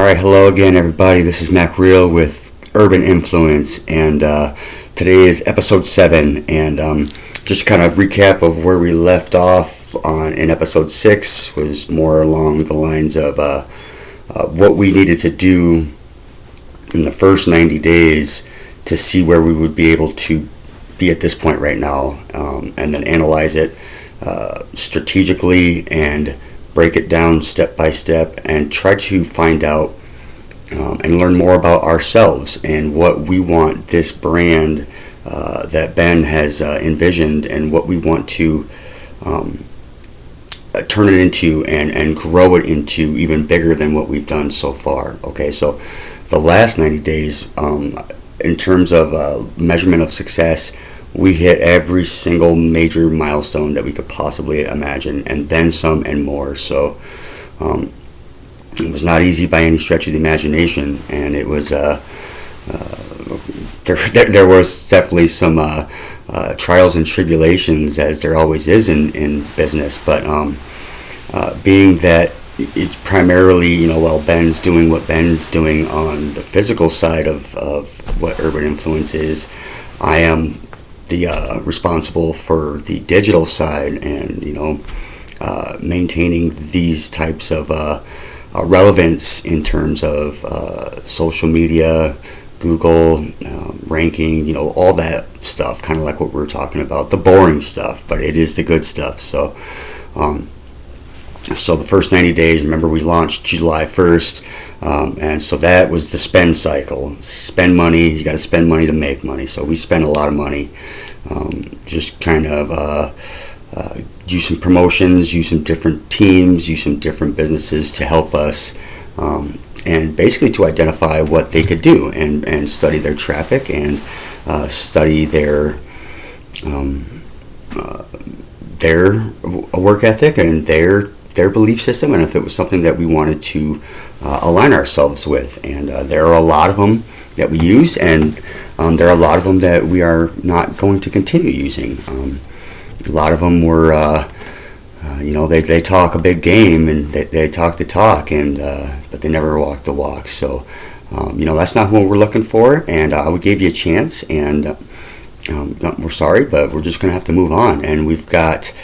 Alright, hello again everybody. This is Mac Real with Herben Influence, and today is episode 7, and just kind of recap of where we left off in episode 6 was more along the lines of what we needed to do in the first 90 days to see where we would be able to be at this point right now, and then analyze it strategically and break it down step by step and try to find out and learn more about ourselves and what we want this brand that Ben has envisioned and what we want to turn it into and grow it into even bigger than what we've done so far. Okay, so the last 90 days, in terms of measurement of success, we hit every single major milestone that we could possibly imagine, and then some and more. So it was not easy by any stretch of the imagination, and it was there was definitely some trials and tribulations, as there always is in business. But being that it's primarily, while Ben's doing what Ben's doing on the physical side of what Herben Influence is, I am the responsible for the digital side, and maintaining these types of relevance in terms of social media, Google, ranking, all that stuff, kind of like what we're talking about, the boring stuff, but it is the good stuff. So the first 90 days, remember, we launched July 1st, and so that was the spend cycle. Spend money, you got to spend money to make money. So we spent a lot of money, just kind of use some promotions, use some different teams, use some different businesses to help us, and basically to identify what they could do and study their traffic and study their work ethic and their belief system, and if it was something that we wanted to align ourselves with. And there are a lot of them that we use, and there are a lot of them that we are not going to continue using. A lot of them were, they talk a big game, and they talk the talk, and but they never walk the walk. So, that's not what we're looking for, and we gave you a chance, and we're sorry, but we're just going to have to move on. And we've got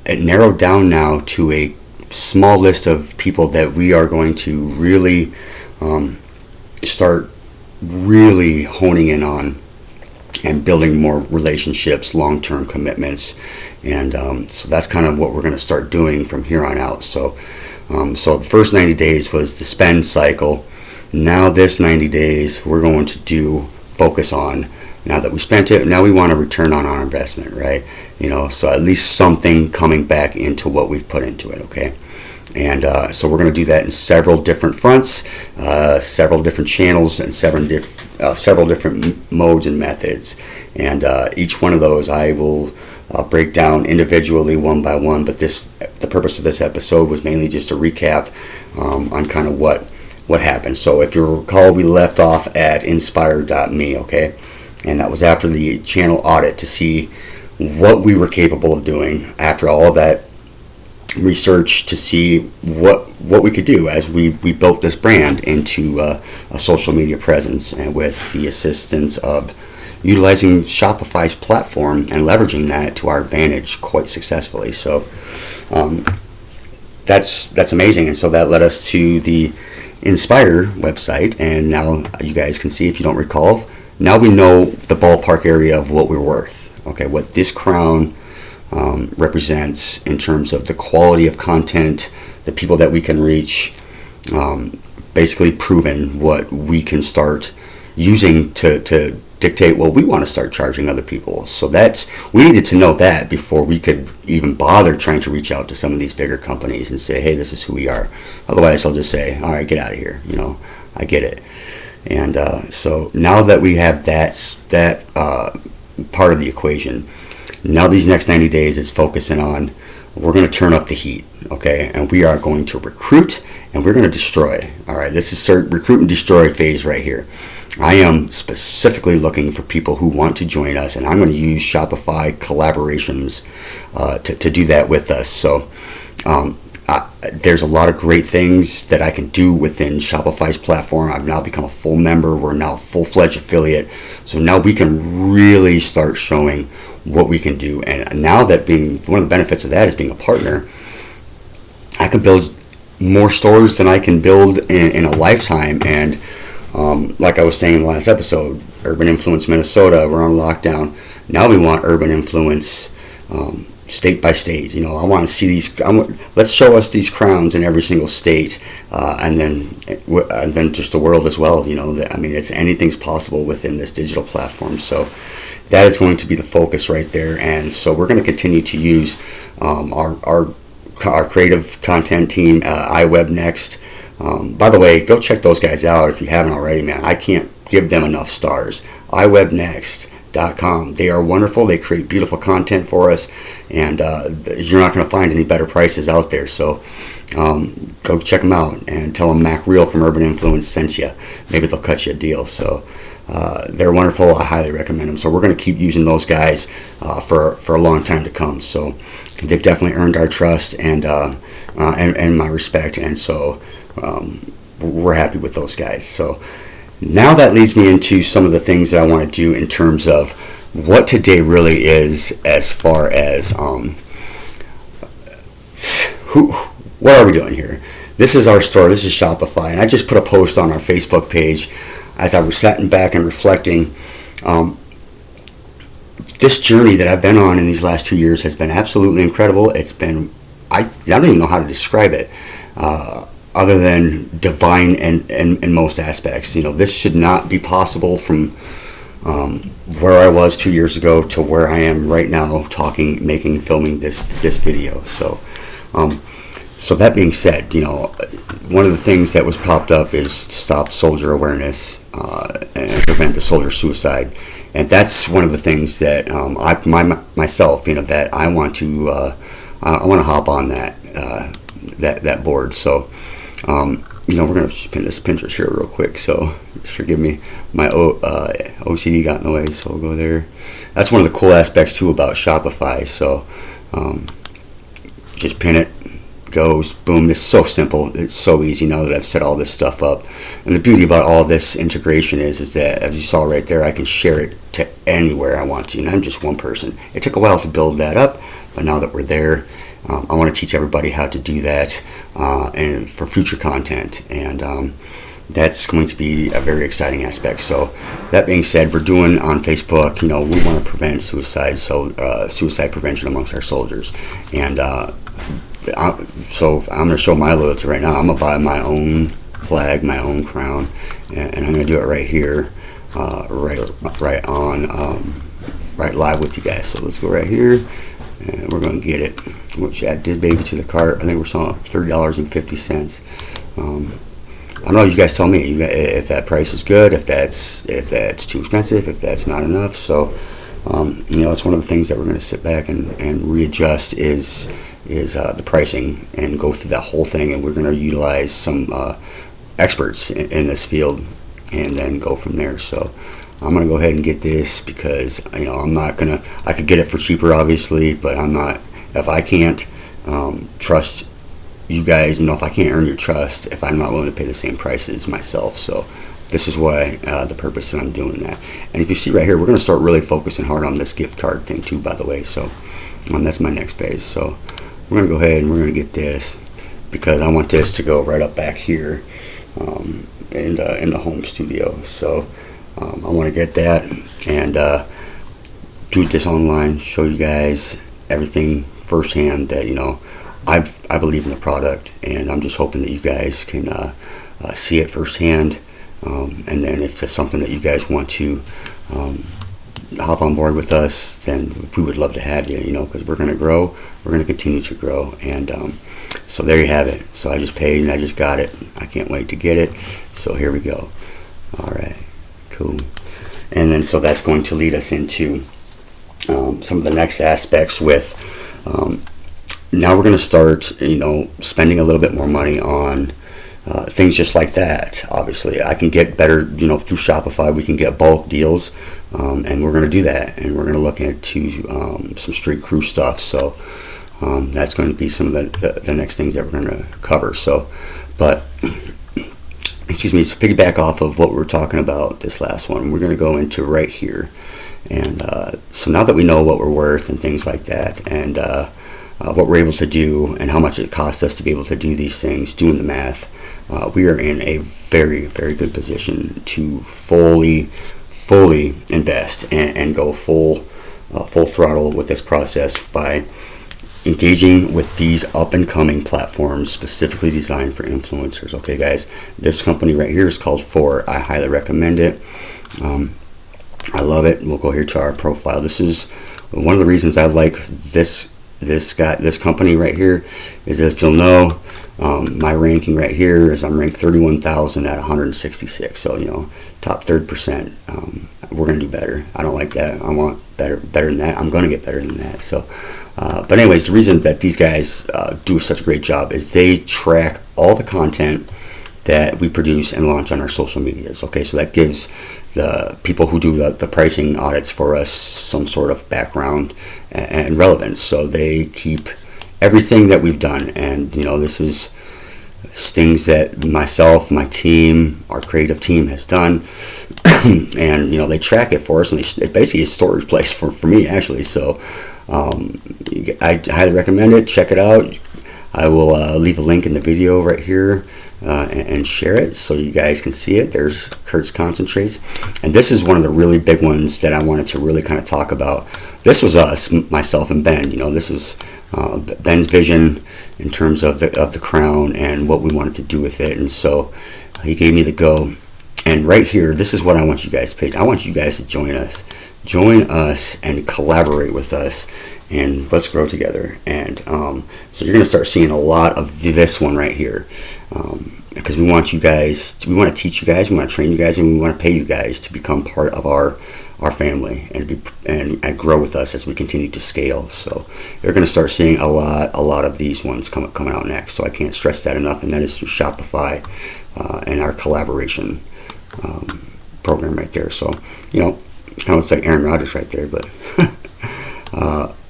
it narrowed down now to a small list of people that we are going to really start really honing in on and building more relationships, long-term commitments, and so that's kind of what we're going to start doing from here on out. So the first 90 days was the spend cycle. Now this 90 days we're going to focus on, now that we spent it, now we want a return on our investment, right? So at least something coming back into what we've put into it, okay? And so we're going to do that in several different fronts, several different channels, and several different modes and methods. And each one of those I will break down individually, one by one. But the purpose of this episode was mainly just a recap on kind of what happened. So if you recall, we left off at inspire.me, okay? And that was after the channel audit to see what we were capable of doing after all that research, to see what we could do as we built this brand into a social media presence, and with the assistance of utilizing Shopify's platform and leveraging that to our advantage quite successfully. So that's amazing. And so that led us to the Inspire website, and now you guys can see, if you don't recall, now we know the ballpark area of what we're worth, okay, what this crown represents in terms of the quality of content, the people that we can reach, basically proven what we can start using to dictate what we want to start charging other people. So we needed to know that before we could even bother trying to reach out to some of these bigger companies and say, hey, this is who we are. Otherwise, they'll just say, all right, get out of here. I get it. And so now that we have that part of the equation, now these next 90 days is focusing on, we're going to turn up the heat, okay? And we are going to recruit, and we're going to destroy. All right, this is recruit and destroy phase right here. I am specifically looking for people who want to join us, and I'm going to use Shopify collaborations to do that with us. So there's a lot of great things that I can do within Shopify's platform. I've now become a full member. We're now a full-fledged affiliate. So now we can really start showing what we can do. And now that being one of the benefits of that is being a partner, I can build more stores than I can build in a lifetime. And like I was saying in the last episode, Herben Influence Minnesota, we're on lockdown. Now we want Herben Influence state by state. I want to see these. Let's show us these crowns in every single state, and then just the world as well. It's anything's possible within this digital platform. So that is going to be the focus right there. And so we're going to continue to use our creative content team, iWeb Next. By the way, go check those guys out if you haven't already, man. I can't give them enough stars. iWebNext.com. They are wonderful. They create beautiful content for us, and you're not going to find any better prices out there. So go check them out and tell them Mac Real from Herben Influence sent you. Maybe they'll cut you a deal. So they're wonderful. I highly recommend them. So we're going to keep using those guys for a long time to come. So they've definitely earned our trust and my respect, and so we're happy with those guys. So now that leads me into some of the things that I want to do in terms of what today really is, as far as what are we doing here? This is our store. This is Shopify, and I just put a post on our Facebook page as I was sitting back and reflecting. This journey that I've been on in these last 2 years has been absolutely incredible. It's been, I don't even know how to describe it, other than divine in most aspects. This should not be possible from where I was 2 years ago to where I am right now, filming this video. So that being said, one of the things that was popped up is to stop soldier awareness and prevent the soldier suicide. And that's one of the things that myself, being a vet, I want to hop on that board. So we're going to pin this Pinterest here real quick. So just forgive me, my OCD got in the way. So we'll go there. That's one of the cool aspects too about Shopify. So just pin it. Goes, boom. It's so simple. It's so easy now that I've set all this stuff up. And the beauty about all this integration is that, as you saw right there, I can share it to anywhere I want to, and I'm just one person. It took a while to build that up, but now that we're there, I want to teach everybody how to do that and for future content, and that's going to be a very exciting aspect. So that being said, we're doing on Facebook, we want to prevent suicide, so suicide prevention amongst our soldiers. And so I'm going to show my loyalty right now. I'm going to buy my own flag, my own crown, and I'm going to do it right here, right live with you guys. So let's go right here, and we're going to get it. Which add this baby to the cart. I think we're selling $30.50. I don't know. You guys tell me if that price is good, if that's too expensive, if that's not enough. So that's one of the things that we're going to sit back and readjust is the pricing and go through that whole thing, and we're going to utilize some experts in this field and then go from there. So I'm going to go ahead and get this because I'm not going to, I could get it for cheaper obviously, but I'm not, if I can't trust you guys, if I can't earn your trust, if I'm not willing to pay the same prices myself. So this is why the purpose that I'm doing that. And if you see right here, we're going to start really focusing hard on this gift card thing too, by the way. So that's my next phase. So we're going to go ahead and we're going to get this because I want this to go right up back here in the home studio. So I want to get that and do this online, show you guys everything firsthand that I believe in the product, and I'm just hoping that you guys can see it firsthand, and then if it's something that you guys want to hop on board with us, then we would love to have you, because we're going to grow, we're going to continue to grow, and so there you have it. So I just paid and I just got it. I can't wait to get it. So here we go. All right, cool. And then so that's going to lead us into some of the next aspects with now we're going to start spending a little bit more money on things just like that. Obviously I can get better through Shopify. We can get bulk deals, and we're going to do that, and we're going to look into some street crew stuff. So That's going to be some of the next things that we're going to cover. So, but excuse me, to piggyback off of what we were talking about this last one, we're going to go into right here. And so now that we know what we're worth and things like that, and what we're able to do and how much it costs us to be able to do these things, doing the math, we are in a very, very good position to fully invest and go full throttle with this process by engaging with these up-and-coming platforms specifically designed for influencers. Okay, guys, this company right here is called For. I highly recommend it. I love it. We'll go here to our profile. This is one of the reasons I like this company right here. Is if you'll know, my ranking right here is I'm ranked 31,000 at 166. So top 3%. We're gonna do better. I don't like that. I want better than that. I'm gonna get better than that. So, but anyways, the reason that these guys do such a great job is they track all the content that we produce and launch on our social medias. Okay, so that gives the people who do the pricing audits for us some sort of background and relevance. So they keep everything that we've done, and this is things that myself, my team, our creative team has done, and they track it for us, and it's basically a storage place for me actually. So I highly recommend it. Check it out. I will leave a link in the video right here. And share it so you guys can see it. There's Kurt's concentrates, and this is one of the really big ones that I wanted to really kind of talk about. This was us, myself and Ben. This is Ben's vision in terms of the crown and what we wanted to do with it, and so he gave me the go. And right here, this is what I want you guys to pay. I want you guys to join us and collaborate with us, and let's grow together. And so you're going to start seeing a lot of this one right here, because we want you guys, we want to teach you guys, we want to train you guys, and we want to pay you guys to become part of our family and grow with us as we continue to scale. So you're going to start seeing a lot of these ones coming out next. So I can't stress that enough, and that is through Shopify and our collaboration program right there. So kind of looks like Aaron Rodgers right there, but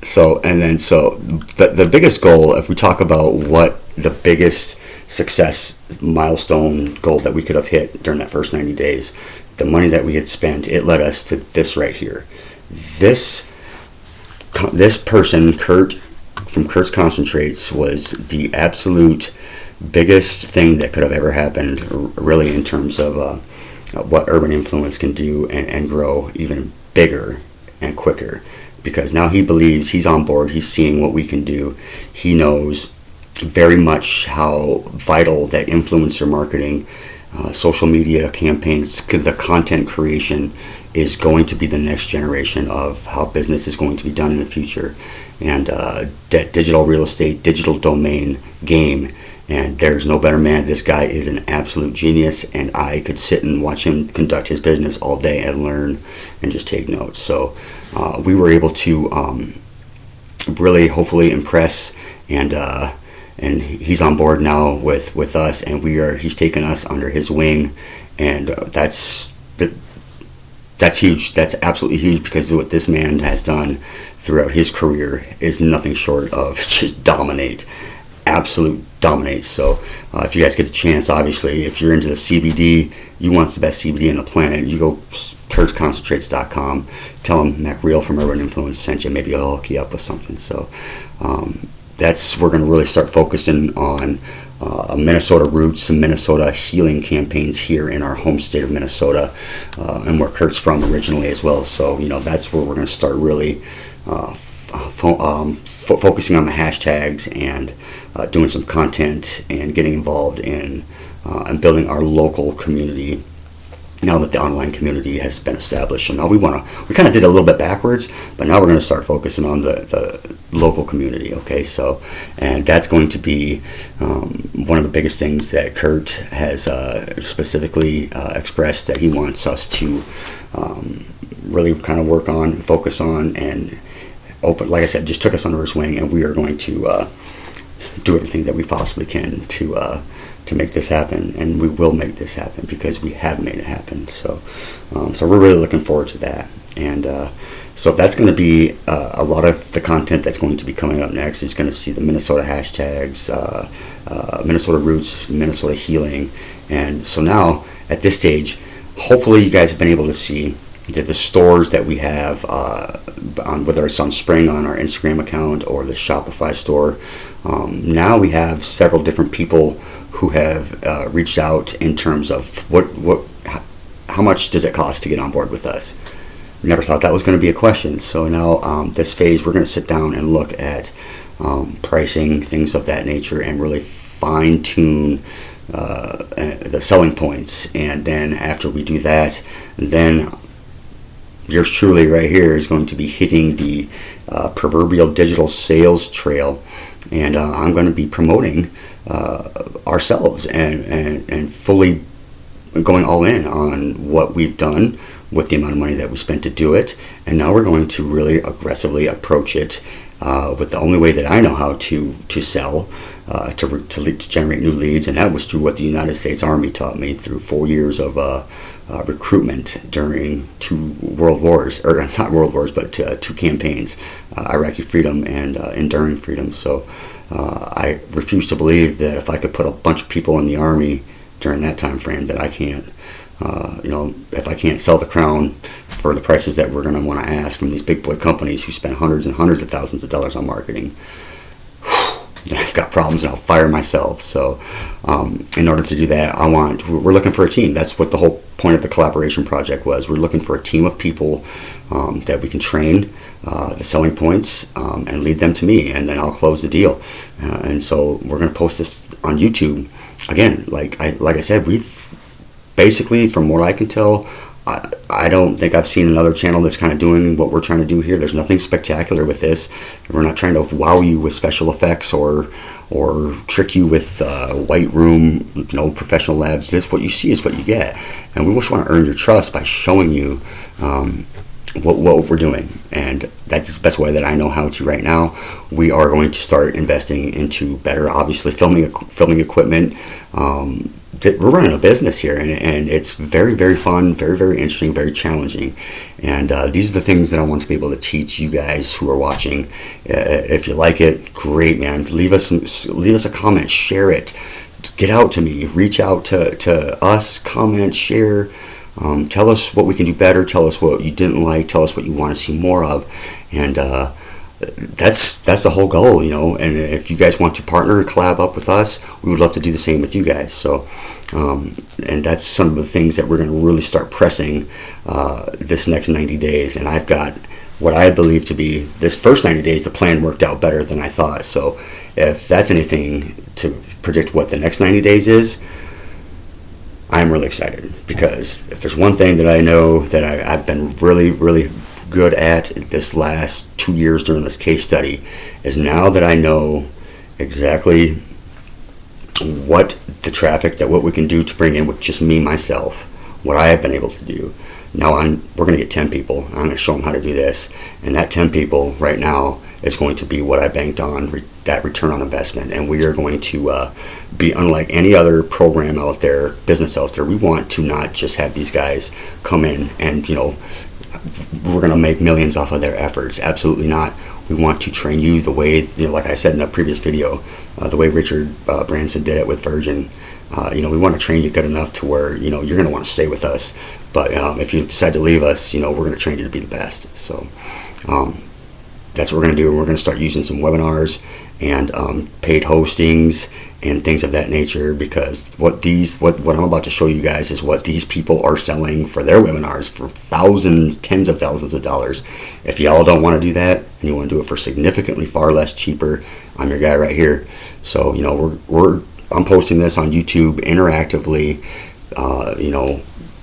so the biggest goal, if we talk about what the biggest success milestone goal that we could have hit during that first 90 days, the money that we had spent, it led us to this right here. This person, Kurt from Kurt's Concentrates, was the absolute biggest thing that could have ever happened, really, in terms of what Herben Influence can do and grow even bigger and quicker, because now he believes, he's on board, he's seeing what we can do. He knows very much how vital that influencer marketing, social media campaigns, the content creation is going to be the next generation of how business is going to be done in the future, and that digital real estate, digital domain game. And there's no better man. This guy is an absolute genius, and I could sit and watch him conduct his business all day and learn and just take notes. So we were able to really, hopefully, impress, and he's on board now with us, and he's taken us under his wing, and that's huge. That's absolutely huge, because what this man has done throughout his career is nothing short of just absolute dominate. So if you guys get a chance, obviously, if you're into the CBD, you want the best CBD on the planet, you go kurtzconcentrates.com, tell him Mac Real from Herben Influence sent you. Maybe he'll hook you up with something. So we're going to really start focusing on Minnesota roots, some Minnesota healing campaigns here in our home state of Minnesota, and where Kurt's from originally as well. So that's where we're going to start really focusing on the hashtags and doing some content and getting involved in and building our local community now that the online community has been established. So now we kind of did a little bit backwards, but now we're going to start focusing on the local community. Okay, so, and that's going to be one of the biggest things that Kurt has specifically expressed that he wants us to really kind of work on, focus on, and open. Like I said, just took us under his wing, and we are going to do everything that we possibly can to make this happen, and we will make this happen because we have made it happen. So we're really looking forward to that. And so that's going to be a lot of the content that's going to be coming up next. Is going to see the Minnesota hashtags, Minnesota roots, Minnesota healing. And so now at this stage, hopefully you guys have been able to see that the stores that we have, whether it's on Spring on our Instagram account or the Shopify store, now we have several different people who have reached out in terms of how much does it cost to get on board with us. We never thought that was going to be a question. So now this phase, we're going to sit down and look at pricing, things of that nature, and really fine tune the selling points. And then after we do that, then yours truly right here is going to be hitting the proverbial digital sales trail, and I'm going to be promoting ourselves and fully going all in on what we've done with the amount of money that we spent to do it. And now we're going to really aggressively approach it with the only way that I know how to sell, to generate new leads, and that was through what the United States Army taught me through 4 years of recruitment during 2 world wars, or not world wars, but 2 campaigns, Iraqi freedom and enduring freedom. So I refuse to believe that if I could put a bunch of people in the Army during that time frame, that I can't, if I can't sell the crown for the prices that we're going to want to ask from these big boy companies who spend hundreds and hundreds of thousands of dollars on marketing, then I've got problems and I'll fire myself. So in order to do that, we're looking for a team. That's what the whole point of the collaboration project was. We're looking for a team of people that we can train the selling points and lead them to me, and then I'll close the deal. And so we're going to post this on YouTube. Again, like I said, we've basically, from what I can tell, I don't think I've seen another channel that's kind of doing what we're trying to do here. There's nothing spectacular with this. We're not trying to wow you with special effects or trick you with white room, professional labs. This, what you see is what you get. And we just want to earn your trust by showing you what we're doing. And that's the best way that I know how to right now. We are going to start investing into better, obviously, filming equipment. We're running a business here, and it's very, very fun, very, very interesting, very challenging. And these are the things that I want to be able to teach you guys who are watching. If you like it, great, man. Leave us a comment, share it, get out to me, reach out to us, comment, share. Tell us what we can do better. Tell us what you didn't like. Tell us what you want to see more of, and that's the whole goal, And if you guys want to partner and collab up with us, we would love to do the same with you guys. So, and that's some of the things that we're going to really start pressing this next 90 days. And I've got what I believe to be this first 90 days. The plan worked out better than I thought. So, if that's anything to predict what the next 90 days is, I'm really excited, because if there's one thing that I know that I've been really, really good at this last 2 years during this case study, is now that I know exactly what we can do to bring in with just me, myself, what I have been able to do. Now we're going to get 10 people. I'm going to show them how to do this, and that 10 people right now is going to be what I banked on, that return on investment. And we are going to be unlike any other program out there, business out there. We want to not just have these guys come in and, we're going to make millions off of their efforts. Absolutely not. We want to train you the way, like I said in the previous video, the way Richard Branson did it with Virgin. We want to train you good enough to where, you're going to want to stay with us. But if you decide to leave us, we're going to train you to be the best. So that's what we're going to do. And we're going to start using some webinars and paid hostings and things of that nature, because what I'm about to show you guys is what these people are selling for their webinars for thousands, tens of thousands of dollars. If y'all don't want to do that and you want to do it for significantly far less cheaper, I'm your guy right here. So I'm posting this on YouTube interactively.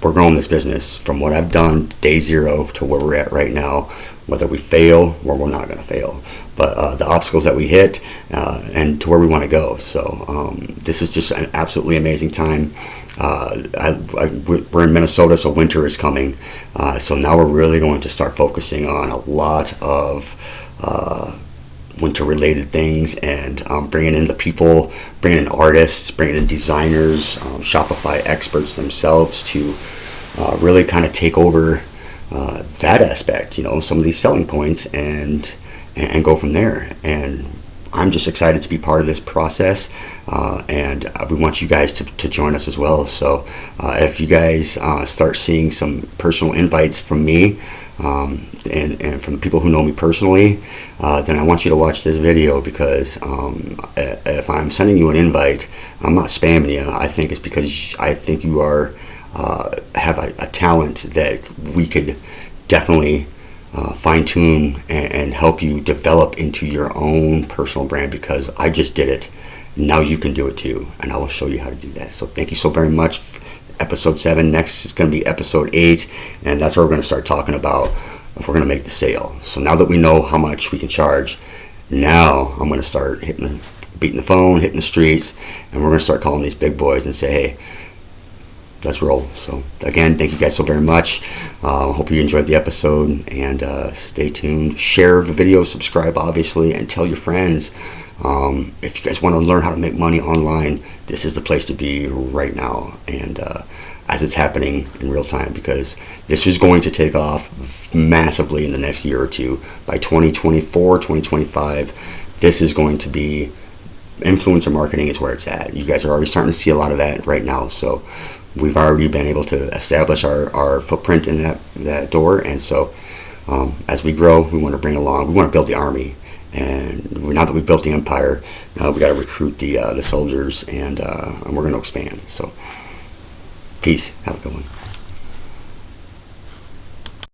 We're growing this business from what I've done day 0 to where we're at right now. Whether we fail, or we're not going to fail, but the obstacles that we hit and to where we want to go. So this is just an absolutely amazing time. We're in Minnesota, so winter is coming. So now we're really going to start focusing on a lot of winter-related things, and bringing in the people, bringing in artists, bringing in designers, Shopify experts themselves to really kind of take over that aspect, some of these selling points, and go from there. And I'm just excited to be part of this process, and we want you guys to join us as well. So if you guys start seeing some personal invites from me, and from people who know me personally, then I want you to watch this video, because if I'm sending you an invite, I'm not spamming you. I think it's because I think you are have a talent that we could definitely fine-tune and help you develop into your own personal brand, because I just did it. Now you can do it too, and I will show you how to do that. So thank you so very much. Episode 7. Next is going to be episode 8, and that's where we're going to start talking about if we're going to make the sale. So now that we know how much we can charge, now I'm going to start beating the phone, hitting the streets, and we're going to start calling these big boys and say, hey, let's roll. So again, thank you guys so very much. Hope you enjoyed the episode, and stay tuned. Share the video, subscribe obviously, and tell your friends. If you guys want to learn how to make money online, this is the place to be right now, and as it's happening in real time, because this is going to take off massively in the next year or two. By 2024, 2025, this is going to be, influencer marketing is where it's at. You guys are already starting to see a lot of that right now. So we've already been able to establish our footprint in that door, and so as we grow, we want to build the army. And now that we've built the empire, we got to recruit the soldiers, and we're going to expand. So peace. Have a good one.